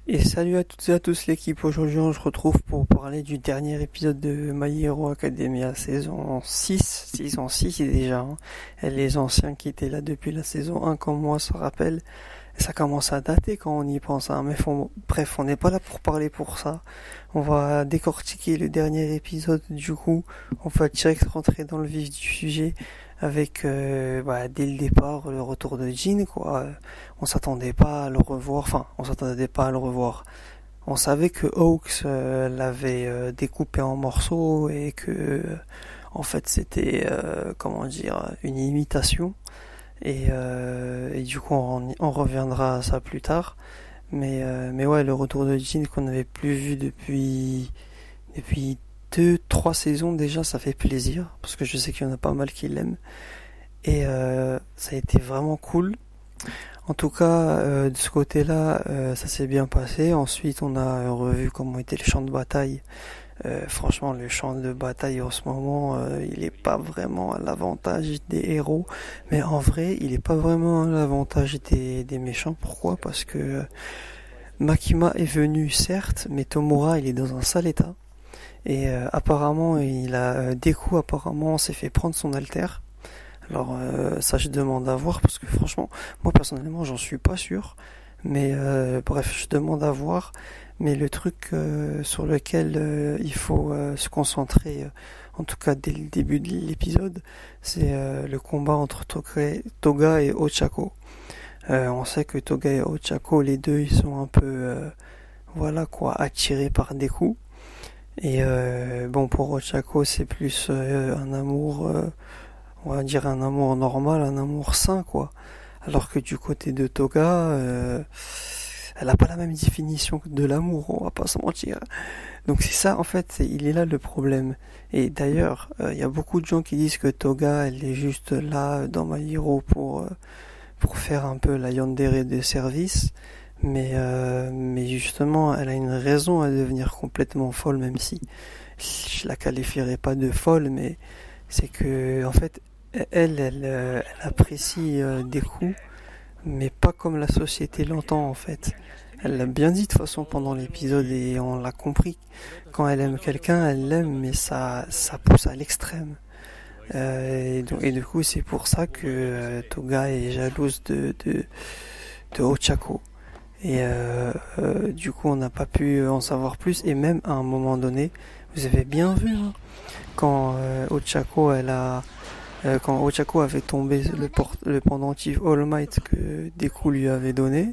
Et salut à toutes et à tous l'équipe, aujourd'hui on se retrouve pour parler du dernier épisode de My Hero Academia saison 6 déjà, hein. Et les anciens qui étaient là depuis la saison 1 comme moi se rappellent, ça commence à dater quand on y pense, hein. Mais bref, on n'est pas là pour parler pour ça, on va décortiquer le dernier épisode du coup, on va direct rentrer dans le vif du sujet avec dès le départ le retour de Jean quoi. On s'attendait pas à le revoir, enfin on s'attendait pas à le revoir. On savait que Hawks l'avait découpé en morceaux et que en fait c'était comment dire une imitation et du coup on reviendra à ça plus tard. Mais ouais, le retour de Jean qu'on n'avait plus vu depuis 2-3 saisons déjà, ça fait plaisir parce que je sais qu'il y en a pas mal qui l'aiment et ça a été vraiment cool. En tout cas, de ce côté-là, ça s'est bien passé. Ensuite, on a revu comment était le champ de bataille. Franchement, le champ de bataille en ce moment, il est pas vraiment à l'avantage des héros. Mais en vrai, il est pas vraiment à l'avantage des méchants. Pourquoi? Parce que Makima est venu, certes, mais Tomura, il est dans un sale état. Et apparemment, Deku apparemment s'est fait prendre son alter. Alors ça je demande à voir parce que franchement moi personnellement j'en suis pas sûr, mais bref je demande à voir. Mais le truc sur lequel il faut se concentrer, en tout cas dès le début de l'épisode, c'est le combat entre Toga et Ochako. On sait que Toga et Ochako, les deux ils sont un peu voilà quoi, attirés par des coups. Et bon, pour Ochako c'est plus un amour, on va dire un amour normal, un amour sain quoi. Alors que du côté de Toga, elle a pas la même définition de l'amour, on va pas se mentir. Donc c'est ça en fait, il est là le problème. Et d'ailleurs, il y a beaucoup de gens qui disent que Toga, elle est juste là dans My Hero pour faire un peu la yandere de service. Mais justement, elle a une raison à devenir complètement folle, même si je la qualifierais pas de folle, mais c'est que en fait elle apprécie des coups, mais pas comme la société l'entend en fait. Elle l'a bien dit de toute façon pendant l'épisode et on l'a compris. Quand elle aime quelqu'un, elle l'aime, mais ça pousse à l'extrême. Et du coup, c'est pour ça que Toga est jalouse de Ochako. Et du coup, on n'a pas pu en savoir plus. Et même à un moment donné, vous avez bien vu, hein, quand quand Ochako avait tombé le pendentif All Might que Deku lui avait donné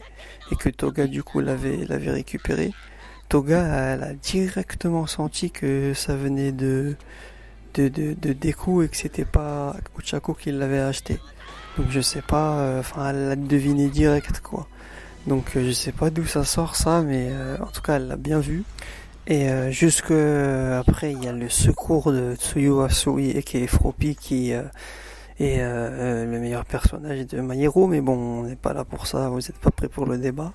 et que Toga du coup l'avait récupéré. Toga elle a directement senti que ça venait de Deku et que c'était pas Ochako qui l'avait acheté. Donc je sais pas, enfin elle l'a deviné direct quoi. Donc je sais pas d'où ça sort ça, mais en tout cas elle l'a bien vu. Et jusque après, il y a le secours de Tsuyu Asui aka Froppy qui est le meilleur personnage de My Hero, mais bon, on n'est pas là pour ça, vous n'êtes pas prêts pour le débat.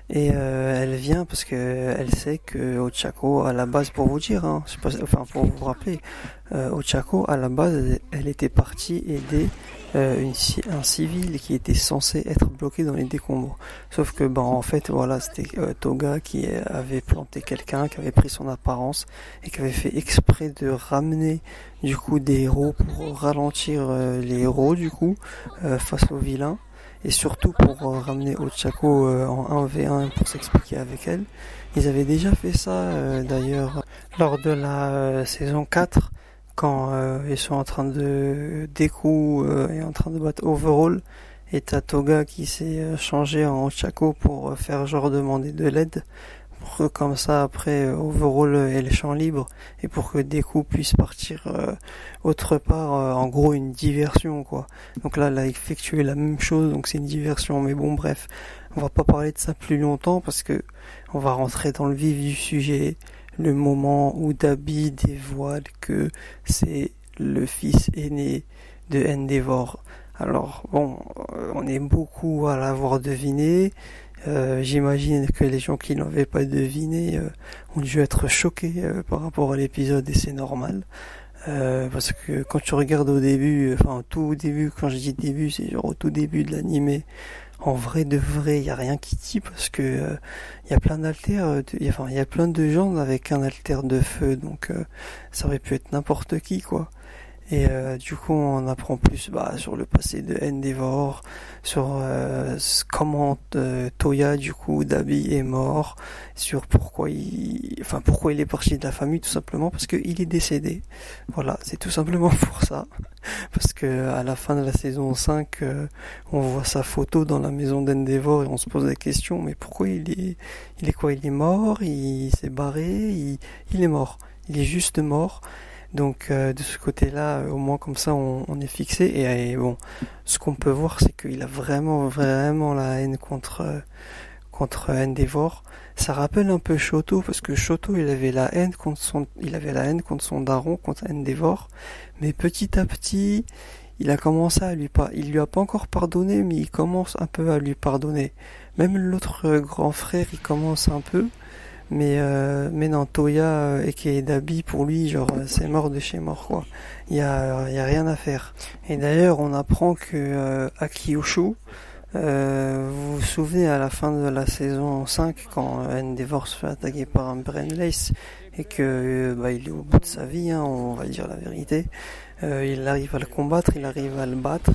Et elle vient parce que elle sait que Ochako, à la base, pour vous dire, hein, je sais pas, enfin pour vous rappeler, Ochako, à la base, elle était partie aider un civil qui était censé être bloqué dans les décombres. Sauf que, en fait, voilà, c'était Toga qui avait planté quelqu'un, qui avait pris son apparence et qui avait fait exprès de ramener du coup des héros pour ralentir les héros du coup face aux vilains. Et surtout pour ramener Ochako en 1v1 pour s'expliquer avec elle. Ils avaient déjà fait ça d'ailleurs lors de la saison 4 quand ils sont en train de Deku est en train de battre Overall et t'as Toga qui s'est changé en Ochako pour faire genre demander de l'aide pour que comme ça après Overall ait le champ libre et pour que Deku puisse partir autre part, en gros une diversion quoi. Donc là elle a effectué la même chose, donc c'est une diversion, mais bon bref, on va pas parler de ça plus longtemps parce que on va rentrer dans le vif du sujet, le moment où Dabi dévoile que c'est le fils aîné de Endeavor. Alors bon, on est beaucoup à l'avoir deviné. J'imagine que les gens qui n'avaient pas deviné ont dû être choqués par rapport à l'épisode et c'est normal. Parce que quand tu regardes au début, enfin au tout début, quand je dis début, c'est genre au tout début de l'animé, en vrai de vrai, il y a rien qui dit parce que il y a plein d'alters, il y a plein de gens avec un alter de feu, donc ça aurait pu être n'importe qui, quoi. Et du coup, on apprend plus sur le passé de Endeavor, sur comment Toya, du coup, Dabi est mort, sur pourquoi il est parti de la famille, tout simplement parce qu'il est décédé. Voilà, c'est tout simplement pour ça. Parce que à la fin de la saison 5, on voit sa photo dans la maison d'Endeavor et on se pose la question, mais pourquoi il est quoi? Il est mort, il s'est barré, il est mort. Il est juste mort. Donc de ce côté-là, au moins comme ça, on est fixé. Et bon, ce qu'on peut voir, c'est qu'il a vraiment, vraiment la haine contre Endeavor. Ça rappelle un peu Shoto, parce que Shoto, il avait la haine contre son daron, contre Endeavor. Mais petit à petit, il a commencé il lui a pas encore pardonné, mais il commence un peu à lui pardonner. Même l'autre grand frère, il commence un peu. Mais non, Toya et Dabi, pour lui, genre, c'est mort de chez mort, quoi. Il y a rien à faire. Et d'ailleurs, on apprend que Akiyosho, vous vous souvenez à la fin de la saison 5, quand Endeavor se fait attaquer par un Brainlace, et que il est au bout de sa vie, hein, on va dire la vérité. Il arrive à le combattre, il arrive à le battre,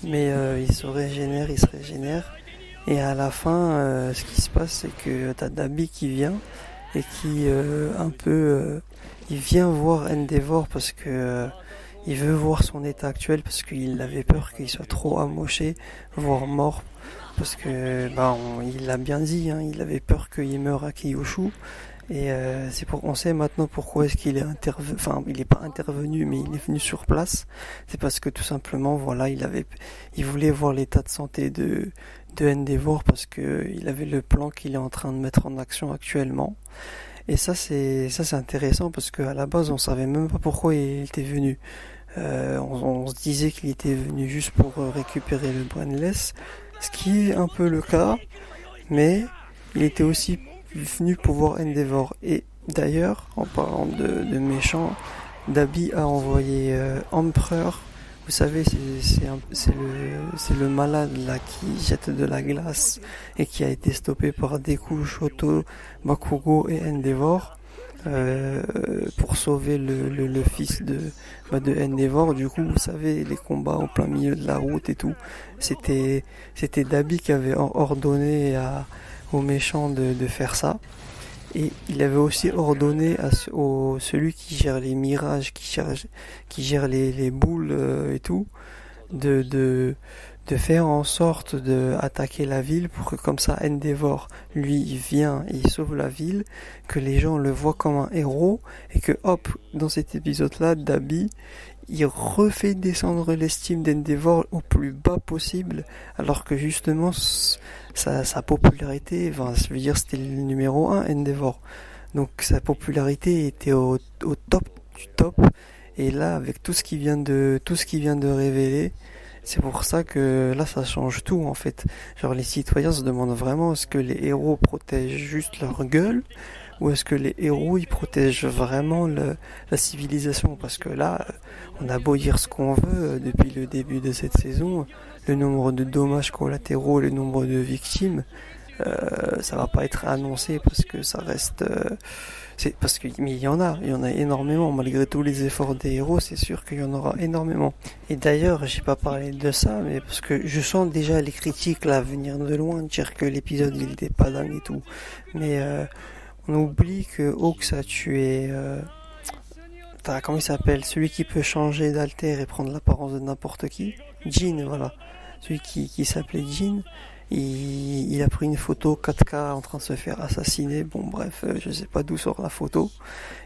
mais il se régénère. Et à la fin, ce qui se passe, c'est que t'as Dabi qui vient et qui il vient voir Endeavor parce que il veut voir son état actuel parce qu'il avait peur qu'il soit trop amoché, voire mort, parce que il l'a bien dit, hein, il avait peur qu'il meure à Kyushu. Et on sait maintenant pourquoi est-ce qu'il est il est pas intervenu, mais il est venu sur place. C'est parce que tout simplement, voilà, il voulait voir l'état de santé de Endeavor parce que il avait le plan qu'il est en train de mettre en action actuellement. Et ça c'est intéressant parce qu'à la base on savait même pas pourquoi il était venu. On se disait qu'il était venu juste pour récupérer le Brainless, ce qui est un peu le cas, mais il était aussi venu pour voir Endeavor. Et d'ailleurs, en parlant de méchants, Dabi a envoyé Empereur. Vous savez, c'est le malade là qui jette de la glace et qui a été stoppé par Deku, Shoto, Bakugo et Endeavor pour sauver le fils de Endeavor. Du coup, vous savez, les combats au plein milieu de la route et tout, c'était Dabi qui avait ordonné aux méchants de faire ça. Et il avait aussi ordonné à celui qui gère les mirages, qui gère les boules et tout, de faire en sorte de attaquer la ville pour que comme ça Endeavor, lui, il vient et il sauve la ville, que les gens le voient comme un héros et que hop, dans cet épisode-là, Dabi, il refait descendre l'estime d'Endeavor au plus bas possible, alors que justement sa popularité, je veux dire, c'était le numéro 1, Endeavor. Donc sa popularité était au top du top. Et là, avec tout ce qu'il vient de révéler, c'est pour ça que là, ça change tout en fait. Genre les citoyens se demandent vraiment est-ce que les héros protègent juste leur gueule ou est-ce que les héros ils protègent vraiment la civilisation? Parce que là, on a beau dire ce qu'on veut depuis le début de cette saison, le nombre de dommages collatéraux, le nombre de victimes, ça va pas être annoncé parce que ça reste mais il y en a énormément malgré tous les efforts des héros, c'est sûr qu'il y en aura énormément. Et d'ailleurs, j'ai pas parlé de ça, mais parce que je sens déjà les critiques là venir de loin, dire que l'épisode il était pas dingue et tout, mais on oublie que Hawks a tué comment il s'appelle, celui qui peut changer d'alter et prendre l'apparence de n'importe qui, Jin, voilà, celui qui s'appelait Jin. Il a pris une photo 4K en train de se faire assassiner. Bon bref, je sais pas d'où sort la photo.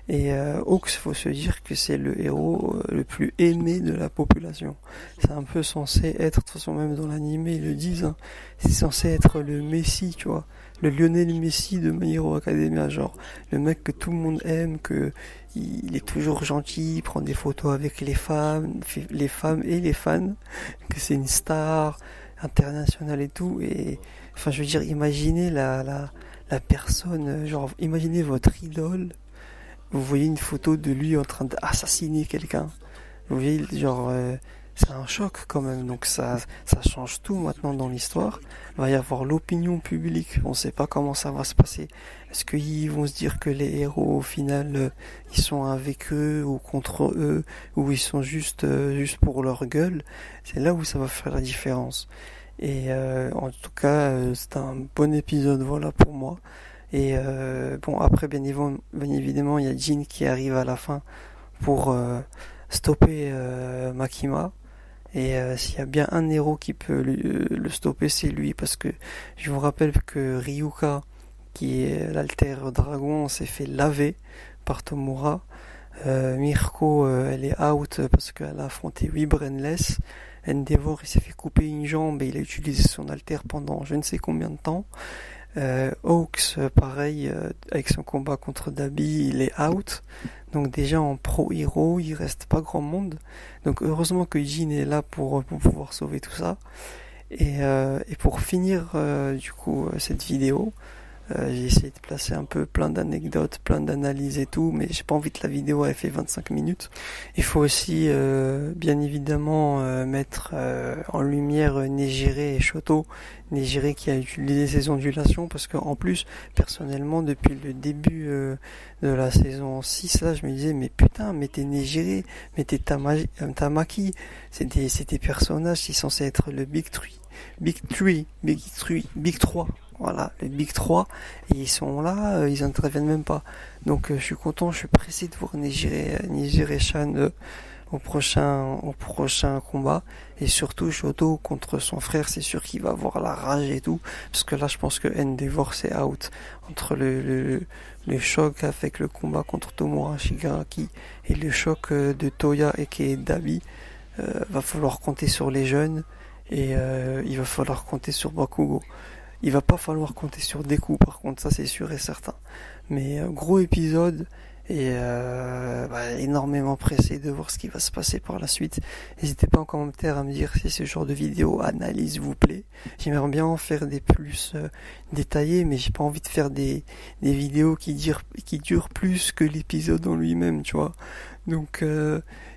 Et Hawks, faut se dire que c'est le héros le plus aimé de la population. C'est un peu censé être, de toute façon même dans l'anime ils le disent, hein, c'est censé être le Messi, tu vois. Le Lionel Messi de My Hero Academia, genre le mec que tout le monde aime, que il est toujours gentil, il prend des photos avec les femmes et les fans, que c'est une star international et tout, et enfin je veux dire, imaginez la personne, genre imaginez votre idole, vous voyez une photo de lui en train d'assassiner quelqu'un, vous voyez genre c'est un choc quand même. Donc ça change tout maintenant dans l'histoire. Il va y avoir l'opinion publique. On ne sait pas comment ça va se passer. Est-ce qu'ils vont se dire que les héros, au final, ils sont avec eux ou contre eux, ou ils sont juste pour leur gueule? C'est là où ça va faire la différence. Et en tout cas, c'est un bon épisode, voilà, pour moi. Et bon, après, bien évidemment, il y a Jin qui arrive à la fin pour stopper Makima. Et s'il y a bien un héros qui peut le stopper, c'est lui, parce que je vous rappelle que Ryuka, qui est l'alter dragon, s'est fait laver par Tomura. Mirko, elle est out parce qu'elle a affronté 8 Brainless. Endeavor, il s'est fait couper une jambe et il a utilisé son alter pendant je ne sais combien de temps. Hawks, pareil, avec son combat contre Dabi, il est out. Donc déjà en pro-hero, il reste pas grand monde. Donc heureusement que Jin est là pour pouvoir sauver tout ça. Et pour finir du coup cette vidéo, j'ai essayé de placer un peu plein d'anecdotes, plein d'analyses et tout, mais j'ai pas envie que la vidéo ait fait 25 minutes. Il faut aussi bien évidemment mettre en lumière Nejire et Shoto. Nejire qui a utilisé ses ondulations, parce qu'en plus, personnellement, depuis le début de la saison 6, là, je me disais, mais putain, mettez Nejire, mettez Tamaki, c'est des personnages qui sont censés être le Big 3. Voilà, les Big 3, et ils sont là, ils interviennent même pas. Donc je suis content, je suis pressé de voir Nejire-chan au prochain combat. Et surtout Shoto contre son frère, c'est sûr qu'il va avoir la rage et tout. Parce que là je pense que Endeavor c'est out. Entre le choc avec le combat contre Tomura Shigaraki et le choc de Toya et Dabi, va falloir compter sur les jeunes. Et il va falloir compter sur Bakugo. Il va pas falloir compter sur Deku, par contre, ça c'est sûr et certain. Mais gros épisode, et énormément pressé de voir ce qui va se passer par la suite. N'hésitez pas en commentaire à me dire si ce genre de vidéo analyse vous plaît. J'aimerais bien en faire des plus détaillés, mais j'ai pas envie de faire des vidéos qui durent plus que l'épisode en lui-même, tu vois. Donc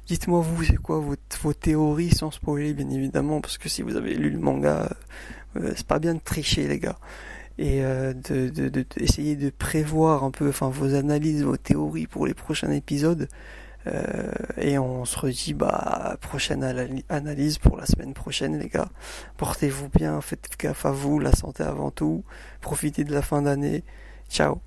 dites-moi vous, c'est quoi vos théories, sans spoiler bien évidemment, parce que si vous avez lu le manga, c'est pas bien de tricher les gars. Et essayer de prévoir un peu, enfin, vos analyses, vos théories pour les prochains épisodes. Et on se redit, prochaine analyse pour la semaine prochaine, les gars. Portez-vous bien, faites gaffe à vous, la santé avant tout. Profitez de la fin d'année. Ciao.